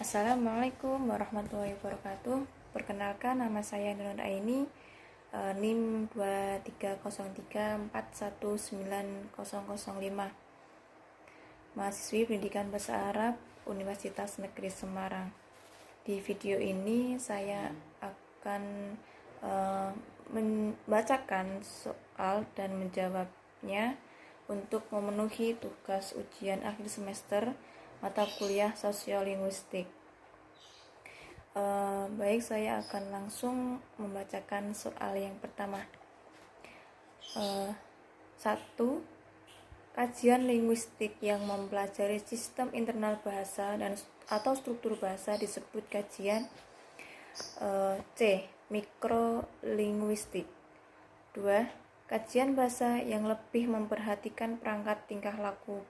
Assalamualaikum warahmatullahi wabarakatuh. Perkenalkan, nama saya Nur Aini, NIM 2303419005, mahasiswi Pendidikan Bahasa Arab Universitas Negeri Semarang. Di video ini saya akan membacakan soal dan menjawabnya untuk memenuhi tugas ujian akhir semester mata kuliah sosiolinguistik. Baik, saya akan langsung membacakan soal yang pertama. 1. Kajian linguistik yang mempelajari sistem internal bahasa dan atau struktur bahasa disebut kajian C. Mikrolinguistik. 2. Kajian bahasa yang lebih memperhatikan perangkat tingkah laku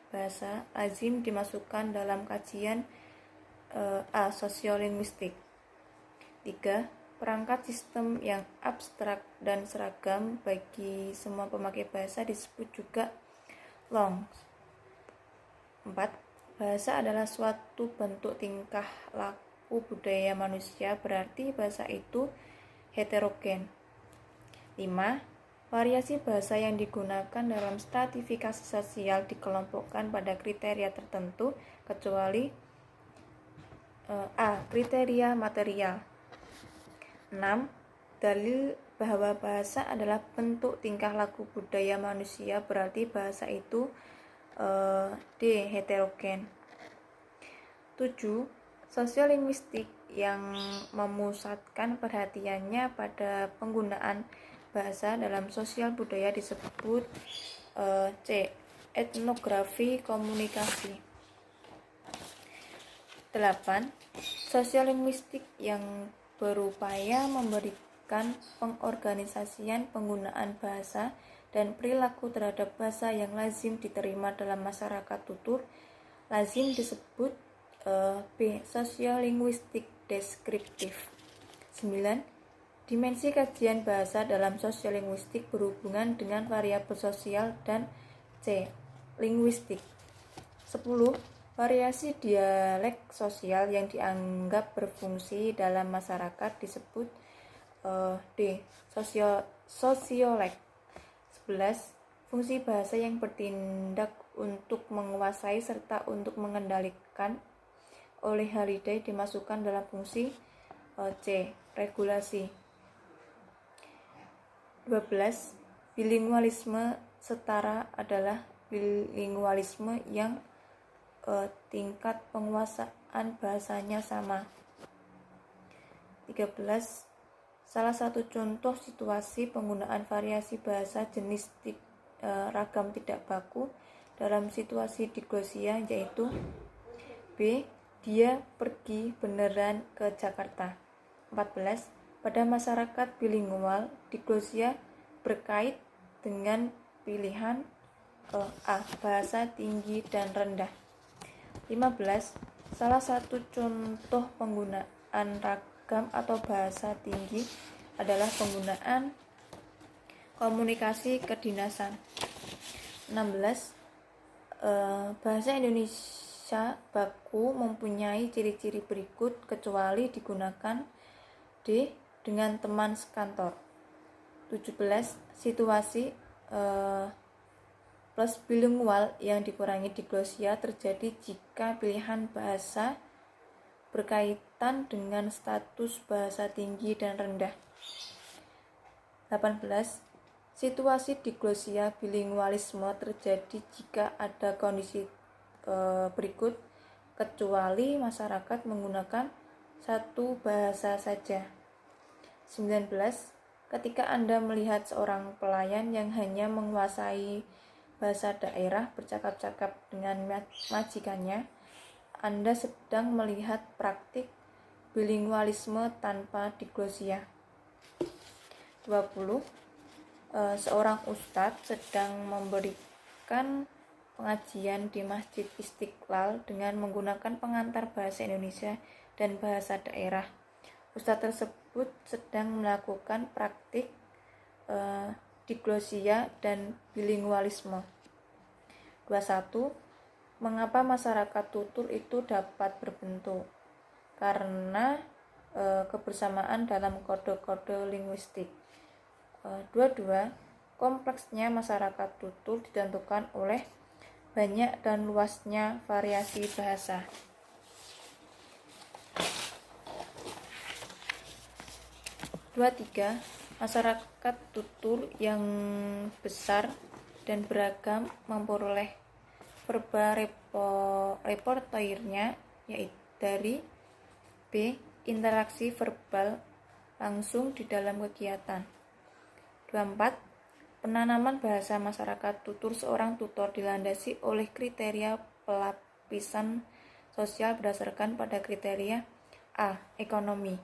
bahasa lazim dimasukkan dalam kajian A. Sosiolinguistik. 3. Perangkat sistem yang abstrak dan seragam bagi semua pemakai bahasa disebut juga longs. 4. Bahasa adalah suatu bentuk tingkah laku budaya manusia, berarti bahasa itu heterogen. 5. Variasi bahasa yang digunakan dalam stratifikasi sosial dikelompokkan pada kriteria tertentu, kecuali A. Kriteria material. 6. Dalil bahwa bahasa adalah bentuk tingkah laku budaya manusia, berarti bahasa itu D. Heterogen. 7. Sosiolinguistik yang memusatkan perhatiannya pada penggunaan bahasa dalam sosial budaya disebut C. Etnografi komunikasi. 8. Sosiolinguistik yang berupaya memberikan pengorganisasian penggunaan bahasa dan perilaku terhadap bahasa yang lazim diterima dalam masyarakat tutur lazim disebut B. Sosiolinguistik deskriptif. 9. Dimensi kajian bahasa dalam sosiolinguistik berhubungan dengan variabel sosial dan C. Linguistik. 10. Variasi dialek sosial yang dianggap berfungsi dalam masyarakat disebut D. Sosiolek. 11. Fungsi bahasa yang bertindak untuk menguasai serta untuk mengendalikan oleh Halliday dimasukkan dalam fungsi C. Regulasi. 12. Bilingualisme setara adalah bilingualisme yang tingkat penguasaan bahasanya sama. 13. Salah satu contoh situasi penggunaan variasi bahasa jenis ragam tidak baku dalam situasi diglosia yaitu B. Dia pergi beneran ke Jakarta. 14. Pada masyarakat bilingual, diglosia berkait dengan pilihan A. Bahasa tinggi dan rendah. 15. Salah satu contoh penggunaan ragam atau bahasa tinggi adalah penggunaan komunikasi kedinasan. 16. Bahasa Indonesia baku mempunyai ciri-ciri berikut kecuali digunakan D. dengan teman sekantor. 17. Situasi plus bilingual yang dikurangi diglosia terjadi jika pilihan bahasa berkaitan dengan status bahasa tinggi dan rendah. 18. Situasi diglosia bilingualisme terjadi jika ada kondisi berikut kecuali masyarakat menggunakan satu bahasa saja. 19. Ketika Anda melihat seorang pelayan yang hanya menguasai bahasa daerah bercakap-cakap dengan majikannya, Anda sedang melihat praktik bilingualisme tanpa diglosia. 20. Seorang ustadz sedang memberikan pengajian di Masjid Istiqlal dengan menggunakan pengantar bahasa Indonesia dan bahasa daerah. Ustadz tersebut sedang melakukan praktik diglosia dan bilingualisme. 21. Mengapa masyarakat tutur itu dapat berbentuk? Karena kebersamaan dalam kode-kode linguistik. Dua-dua, kompleksnya masyarakat tutur ditentukan oleh banyak dan luasnya variasi bahasa. Dua, tiga, masyarakat tutur yang besar dan beragam memperoleh verbal repertoirnya yaitu dari B. Interaksi verbal langsung di dalam kegiatan. 24. Penanaman bahasa masyarakat tutur seorang tutor dilandasi oleh kriteria pelapisan sosial berdasarkan pada kriteria A. Ekonomi.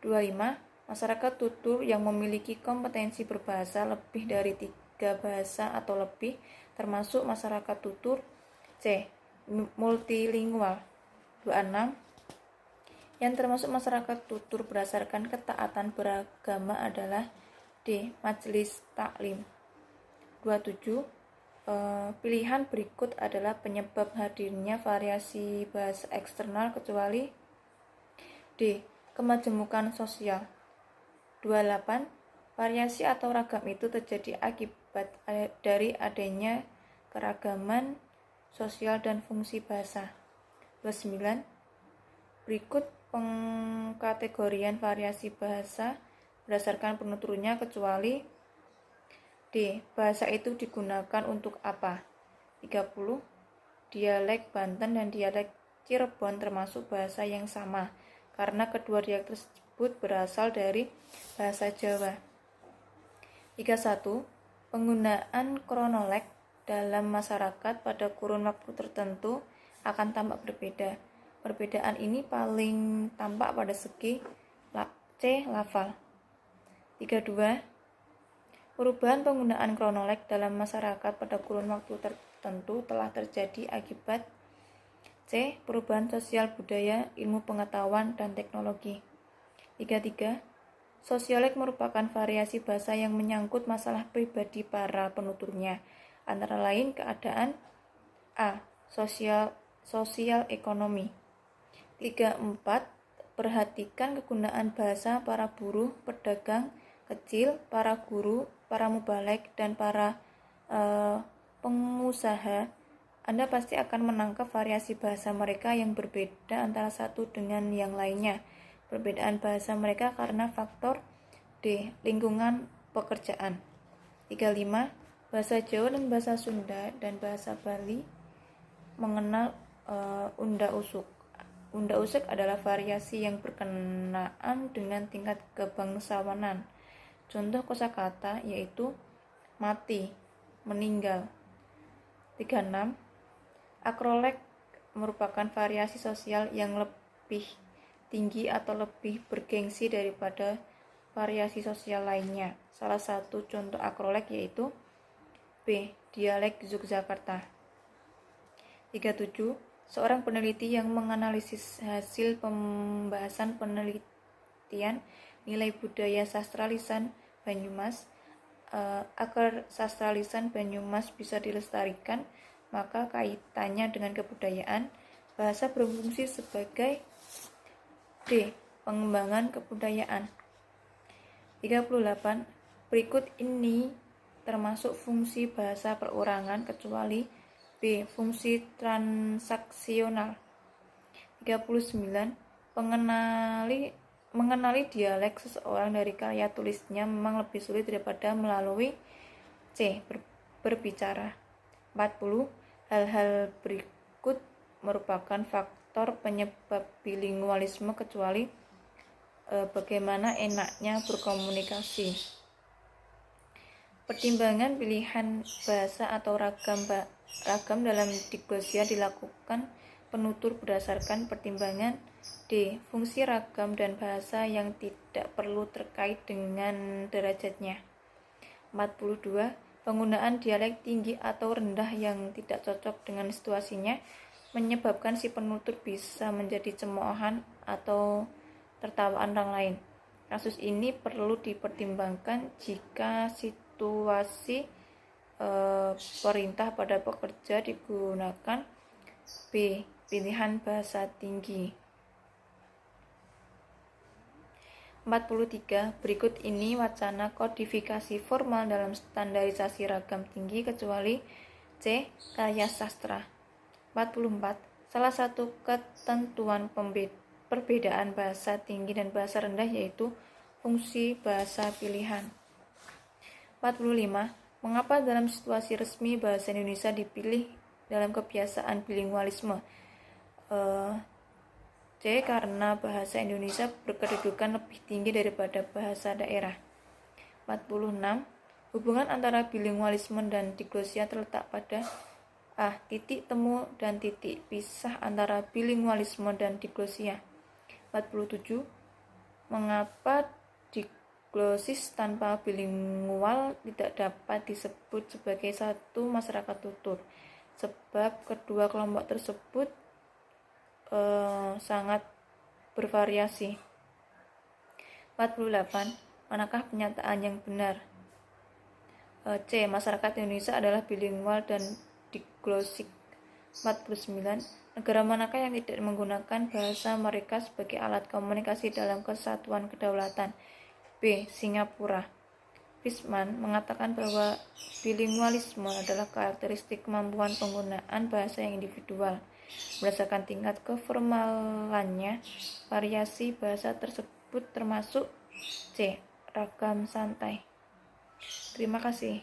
25. Masyarakat tutur yang memiliki kompetensi berbahasa lebih dari 3 bahasa atau lebih, termasuk masyarakat tutur C. Multilingual. 26. Yang termasuk masyarakat tutur berdasarkan ketaatan beragama adalah D. Majelis Taklim. 27. Pilihan berikut adalah penyebab hadirnya variasi bahasa eksternal kecuali D. Kemajemukan sosial. 28. Variasi atau ragam itu terjadi akibat dari adanya keragaman sosial dan fungsi bahasa. 29. Berikut pengkategorian variasi bahasa berdasarkan penuturnya kecuali D. Bahasa itu digunakan untuk apa? 30. Dialek Banten dan dialek Cirebon termasuk bahasa yang sama karena kedua dialek tersebut berasal dari bahasa Jawa. 31. Penggunaan kronolog dalam masyarakat pada kurun waktu tertentu akan tampak berbeda. Perbedaan ini paling tampak pada segi C. Lafal. 32. Perubahan penggunaan kronolog dalam masyarakat pada kurun waktu tertentu telah terjadi akibat C. Perubahan sosial budaya, ilmu pengetahuan, dan teknologi. 33. Sosiolog merupakan variasi bahasa yang menyangkut masalah pribadi para penuturnya, antara lain keadaan A. Sosial ekonomi. 34. Perhatikan kegunaan bahasa para buruh, pedagang kecil, para guru, para mubalek, dan para pengusaha. Anda pasti akan menangkap variasi bahasa mereka yang berbeda antara satu dengan yang lainnya. Perbedaan bahasa mereka karena faktor D. Lingkungan pekerjaan. 35. Bahasa Jawa dan bahasa Sunda dan bahasa Bali mengenal unda-usuk. Unda-usuk adalah variasi yang berkenaan dengan tingkat kebangsawanan. Contoh kosakata yaitu mati, meninggal. 36. Akroleg merupakan variasi sosial yang lebih tinggi atau lebih bergengsi daripada variasi sosial lainnya. Salah satu contoh akroleg yaitu B. Dialek Yogyakarta. 37. Seorang peneliti yang menganalisis hasil pembahasan penelitian nilai budaya sastra lisan Banyumas agar sastra lisan Banyumas bisa dilestarikan, maka kaitannya dengan kebudayaan. Bahasa berfungsi sebagai D. Pengembangan kebudayaan. 38. Berikut ini termasuk fungsi bahasa perorangan kecuali B. Fungsi transaksional. 39. Mengenali dialek seseorang dari karya tulisnya memang lebih sulit daripada melalui C. Berbicara. 40. Hal-hal berikut merupakan faktor penyebab bilingualisme kecuali bagaimana enaknya berkomunikasi. Pertimbangan pilihan bahasa atau ragam dalam diglosia dilakukan penutur berdasarkan pertimbangan D. Fungsi ragam dan bahasa yang tidak perlu terkait dengan derajatnya. 42. Penggunaan dialek tinggi atau rendah yang tidak cocok dengan situasinya menyebabkan si penutur bisa menjadi cemoohan atau tertawaan orang lain. Kasus ini perlu dipertimbangkan jika situasi perintah pada pekerja digunakan B. Pilihan bahasa tinggi. 43. Berikut ini wacana kodifikasi formal dalam standarisasi ragam tinggi kecuali C. Karya sastra. 44. Salah satu ketentuan perbedaan bahasa tinggi dan bahasa rendah yaitu fungsi bahasa pilihan. 45. Mengapa dalam situasi resmi bahasa Indonesia dipilih dalam kebiasaan bilingualisme? C. Karena bahasa Indonesia berkedudukan lebih tinggi daripada bahasa daerah. 46. Hubungan antara bilingualisme dan diglosia terletak pada A. Titik temu dan titik pisah antara bilingualisme dan diglosia. 47. Mengapa diglosis tanpa bilingual tidak dapat disebut sebagai satu masyarakat tutur? Sebab kedua kelompok tersebut sangat bervariasi. 48. Manakah pernyataan yang benar? C. Masyarakat Indonesia adalah bilingual dan diglosik. 49. Negara manakah yang tidak menggunakan bahasa mereka sebagai alat komunikasi dalam kesatuan kedaulatan? B. Singapura. Fishman mengatakan bahwa bilingualisme adalah karakteristik kemampuan penggunaan bahasa yang individual. Berdasarkan tingkat keformalannya, variasi bahasa tersebut termasuk C. Ragam santai. Terima kasih.